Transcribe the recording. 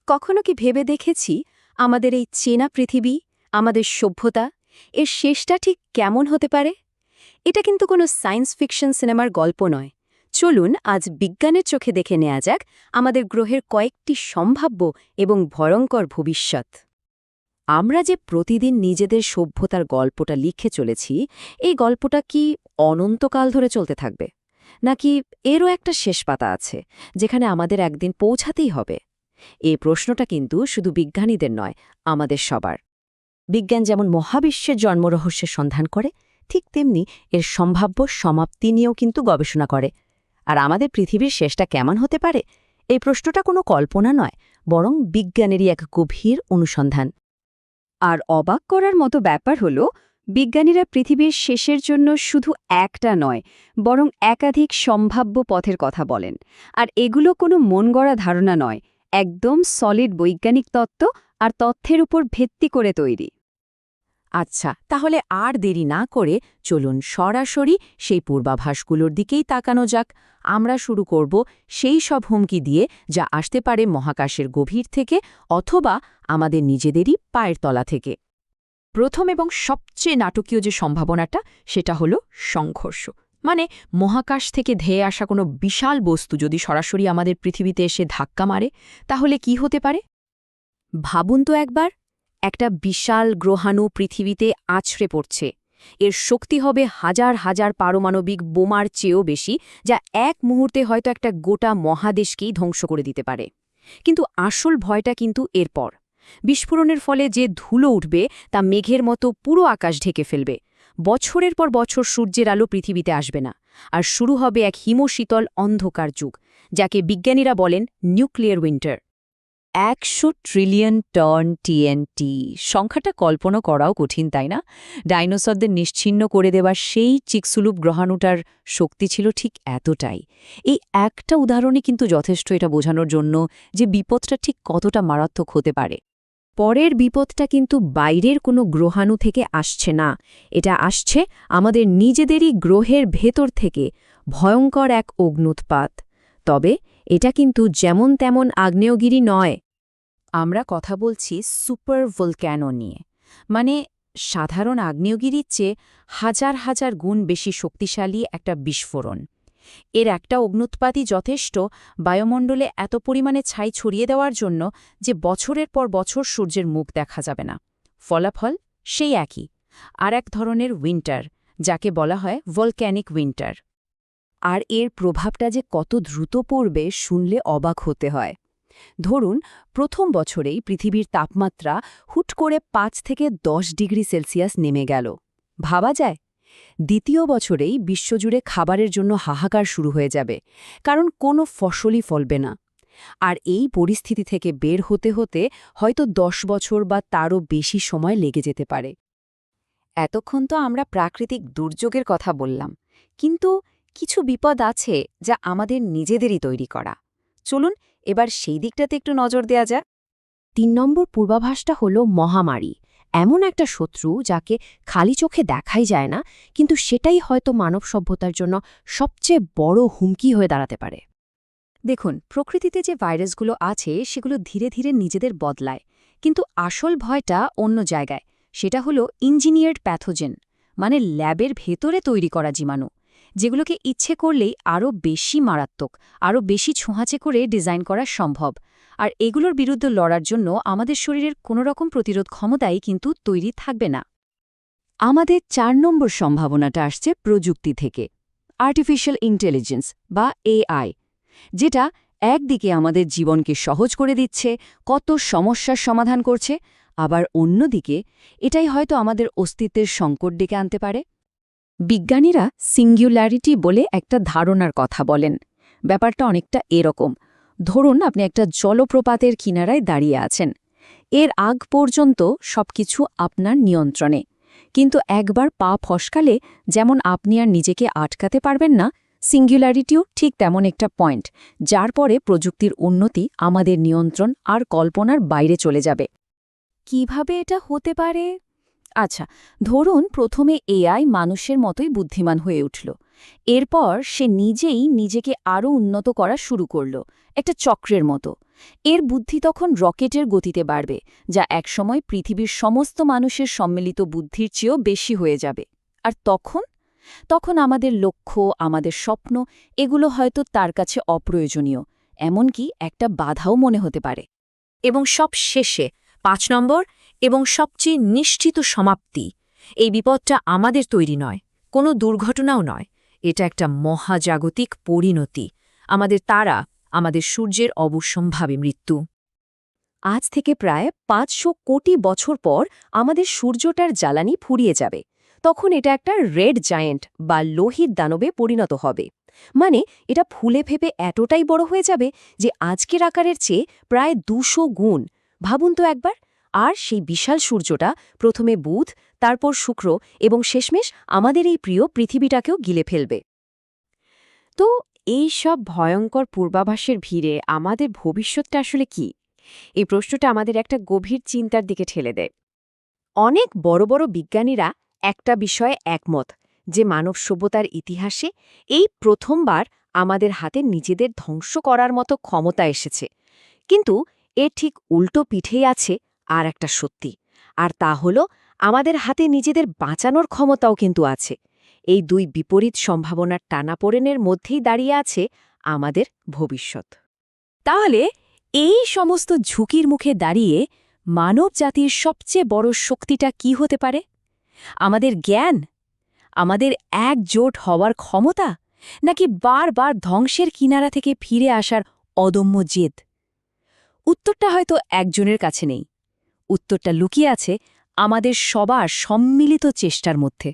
কখনো কি ভেবে দেখেছি আমাদের এই চেনা পৃথিবী, আমাদের সভ্যতা, এর শেষটা ঠিক কেমন হতে পারে? এটা কিন্তু কোনো সায়েন্স ফিকশন সিনেমার গল্প নয়। চলুন আজ বিজ্ঞানের চোখে দেখে নেওয়া যাক আমাদের গ্রহের কয়েকটি সম্ভাব্য এবং ভয়ঙ্কর ভবিষ্যৎ। আমরা যে প্রতিদিন নিজেদের সভ্যতার গল্পটা লিখে চলেছি, এই গল্পটা কি অনন্তকাল ধরে চলতে থাকবে, নাকি এরও একটা শেষ পাতা আছে যেখানে আমাদের একদিন পৌঁছাতেই হবে? এই প্রশ্নটা কিন্তু শুধু বিজ্ঞানীদের নয়, আমাদের সবার। বিজ্ঞান যেমন মহাবিশ্বের জন্মরহস্যের সন্ধান করে, ঠিক তেমনি এর সম্ভাব্য সমাপ্তি নিয়েও কিন্তু গবেষণা করে। আর আমাদের পৃথিবীর শেষটা কেমন হতে পারে, এই প্রশ্নটা কোনো কল্পনা নয়, বরং বিজ্ঞানেরই এক গভীর অনুসন্ধান। আর অবাক করার মতো ব্যাপার হলো, বিজ্ঞানীরা পৃথিবীর শেষের জন্য শুধু একটা নয়, বরং একাধিক সম্ভাব্য পথের কথা বলেন। আর এগুলো কোনো মন গড়া ধারণা নয়, একদম সলিড বৈজ্ঞানিক তত্ত্ব আর তথ্যের উপর ভিত্তি করে তৈরি। আচ্ছা, তাহলে আর দেরি না করে চলুন সরাসরি সেই পূর্বাভাসগুলোর দিকেই তাকানো যাক। আমরা শুরু করব সেই সব হুমকি দিয়ে যা আসতে পারে মহাকাশের গভীর থেকে অথবা আমাদের নিজেদেরই পায়ের তলা থেকে। প্রথম এবং সবচেয়ে নাটকীয় যে সম্ভাবনাটা, সেটা হলো সংঘর্ষ। মানে মহাকাশ থেকে ধেয়ে আসা কোনো বিশাল বস্তু যদি সরাসরি আমাদের পৃথিবীতে এসে ধাক্কা মারে, তাহলে কি হতে পারে? ভাবুন তো একবার, একটা বিশাল গ্রহাণু পৃথিবীতে আছড়ে পড়ছে। এর শক্তি হবে হাজার হাজার পারমাণবিক বোমার চেয়েও বেশি, যা এক মুহূর্তে হয়তো একটা গোটা মহাদেশকেই ধ্বংস করে দিতে পারে। কিন্তু আসল ভয়টা কিন্তু এরপর। বিস্ফোরণের ফলে যে ধুলো উঠবে তা মেঘের মতো পুরো আকাশ ঢেকে ফেলবে। বছরের পর বছর সূর্যের আলো পৃথিবীতে আসবে না, আর শুরু হবে এক হিমশীতল অন্ধকার যুগ, যাকে বিজ্ঞানীরা বলেন nuclear winter. ১০০ trillion ton TNT, সংখ্যাটা কল্পনা করাও কঠিন, তাই না? ডাইনোসরদের নিশ্চিহ্ন করে দেওয়া সেই চিকসুলুপ গ্রহাণুটার শক্তি ছিল ঠিক এতটাই। এই একটা উদাহরণই কিন্তু যথেষ্ট এটা বোঝানোর জন্য যে বিপদটা ঠিক কতটা মারাত্মক হতে পারে। পরের বিপদটা কিন্তু বাইরের কোনো গ্রহাণু থেকে আসছে না, এটা আসছে আমাদের নিজেদেরই গ্রহের ভেতর থেকে, ভয়ঙ্কর এক অগ্ন্যুৎপাত। তবে এটা কিন্তু যেমন তেমন আগ্নেয়গিরি নয়। আমরা কথা বলছি সুপার ভলক্যানো নিয়ে, মানে সাধারণ আগ্নেয়গিরির চেয়ে হাজার হাজার গুণ বেশি শক্তিশালী একটা বিস্ফোরণ। এর একটা অগ্ন্যুৎপাতই যথেষ্ট বায়ুমণ্ডলে এত পরিমাণে ছাই ছড়িয়ে দেওয়ার জন্য যে বছরের পর বছর সূর্যের মুখ দেখা যাবে না। ফলাফল সেই একই, আর এক ধরনের উইন্টার, যাকে বলা হয় ভলক্যানিক উইন্টার। আর এর প্রভাবটা যে কত দ্রুত পড়বে শুনলে অবাক হতে হয়। ধরুন, প্রথম বছরেই পৃথিবীর তাপমাত্রা হুট করে ৫ থেকে ১০ ডিগ্রি সেলসিয়াস নেমে গেল। ভাবা যায়? দ্বিতীয় বছরেই বিশ্বজুড়ে খাবারের জন্য হাহাকার শুরু হয়ে যাবে, কারণ কোনো ফসলই ফলবে না। আর এই পরিস্থিতি থেকে বের হতে হতে হয়তো ১০ বছর বা তারও বেশি সময় লেগে যেতে পারে। এতক্ষণ তো আমরা প্রাকৃতিক দুর্যোগের কথা বললাম, কিন্তু কিছু বিপদ আছে যা আমাদের নিজেদেরই তৈরি করা। চলুন এবার সেই দিকটাতে একটু নজর দেয়া যাক। ৩ নম্বর পূর্বাভাসটা হলো মহামারী, এমন একটা শত্রু যাকে খালি চোখে দেখাই যায় না, কিন্তু সেটাই হয়তো মানব সভ্যতার জন্য সবচেয়ে বড় হুমকি হয়ে দাঁড়াতে পারে। দেখুন, প্রকৃতিতে যে ভাইরাসগুলো আছে সেগুলো ধীরে ধীরে নিজেদের বদলায়, কিন্তু আসল ভয়টা অন্য জায়গায়। সেটা হলো ইঞ্জিনিয়ার্ড প্যাথোজেন, মানে ল্যাবের ভেতরে তৈরি করা জীবাণু, যেগুলোকে ইচ্ছে করলেই আরও বেশি মারাত্মক, আরও বেশি ছোঁয়াচে করে ডিজাইন করা সম্ভব। আর এগুলোর বিরুদ্ধে লড়ার জন্য আমাদের শরীরের কোনোরকম প্রতিরোধ ক্ষমতাই কিন্তু তৈরি থাকবে না। আমাদের ৪ নম্বর সম্ভাবনাটা আসছে প্রযুক্তি থেকে, আর্টিফিশিয়াল ইন্টেলিজেন্স বা এআই, যেটা একদিকে আমাদের জীবনকে সহজ করে দিচ্ছে, কত সমস্যার সমাধান করছে, আবার অন্যদিকে এটাই হয়তো আমাদের অস্তিত্বের সংকট ডেকে আনতে পারে। বিজ্ঞানীরা সিঙ্গুলারিটি বলে একটা ধারণার কথা বলেন। ব্যাপারটা অনেকটা এরকম। ধরুন, আপনি একটা জলপ্রপাতের কিনারায় দাঁড়িয়ে আছেন। এর আগ পর্যন্ত সবকিছু আপনার নিয়ন্ত্রণে, কিন্তু একবার পা ফসকালে যেমন আপনি আর নিজেকে আটকাতে পারবেন না, সিঙ্গুলারিটিও ঠিক তেমন একটা পয়েন্ট, যার পরে প্রযুক্তির উন্নতি আমাদের নিয়ন্ত্রণ আর কল্পনার বাইরে চলে যাবে। কিভাবে এটা হতে পারে? আচ্ছা, ধরুন প্রথমে এআই মানুষের মতোই বুদ্ধিমান হয়ে উঠল। এরপর সে নিজেই নিজেকে আরও উন্নত করা শুরু করল, একটা চক্রের মতো। এর বুদ্ধি তখন রকেটের গতিতে বাড়বে, যা একসময় পৃথিবীর সমস্ত মানুষের সম্মিলিত বুদ্ধির চেয়েও বেশি হয়ে যাবে। আর তখন আমাদের লক্ষ্য, আমাদের স্বপ্ন, এগুলো হয়তো তার কাছে অপ্রয়োজনীয়, এমনকি একটা বাধাও মনে হতে পারে। এবং সব শেষে ৫ নম্বর এবং সবচেয়ে নিশ্চিত সমাপ্তি, এই বিপদটা আমাদের তৈরি নয়, কোনো দুর্ঘটনাও নয়, এটা একটা মহাজাগতিক পরিণতি, আমাদের তারা, আমাদের সূর্যের অবশ্যম্ভাবী মৃত্যু। আজ থেকে প্রায় ৫০০ কোটি বছর পর আমাদের সূর্যটার জ্বালানি ফুরিয়ে যাবে। তখন এটা একটা রেড জায়েন্ট বা লোহিত দানবে পরিণত হবে। মানে এটা ফুলে ফেপে এতটাই বড় হয়ে যাবে যে আজকের আকারের চেয়ে প্রায় ২০০ গুণ। ভাবুন তো একবার। আর সেই বিশাল সূর্যটা প্রথমে বুধ, তারপর শুক্র এবং শেষমেশ আমাদের এই প্রিয় পৃথিবীটাকেও গিলে ফেলবে। তো এই সব ভয়ঙ্কর পূর্বাভাসের ভিড়ে আমাদের ভবিষ্যৎটা আসলে কি? এই প্রশ্নটা আমাদের একটা গভীর চিন্তার দিকে ঠেলে দেয়। অনেক বড় বড় বিজ্ঞানীরা একটা বিষয়ে একমত, যে মানব সভ্যতার ইতিহাসে এই প্রথমবার আমাদের হাতে নিজেদের ধ্বংস করার মতো ক্ষমতা এসেছে। কিন্তু এর ঠিক উল্টো পিঠেই আছে আর একটা সত্যি, আর তা হল আমাদের হাতে নিজেদের বাঁচানোর ক্ষমতাও কিন্তু আছে। এই দুই বিপরীত সম্ভাবনার টানাপোড়েনের মধ্যেই দাঁড়িয়ে আছে আমাদের ভবিষ্যৎ। তাহলে এই সমস্ত ঝুঁকির মুখে দাঁড়িয়ে মানব জাতির সবচেয়ে বড় শক্তিটা কি হতে পারে? আমাদের জ্ঞান? আমাদের একজোট হওয়ার ক্ষমতা? নাকি বারবার ধ্বংসের কিনারা থেকে ফিরে আসার অদম্য জেদ? উত্তরটা হয়তো একজনের কাছে নেই। উত্তরটা লুকিয়ে আছে আমাদের সবার সম্মিলিত চেষ্টার মধ্যে।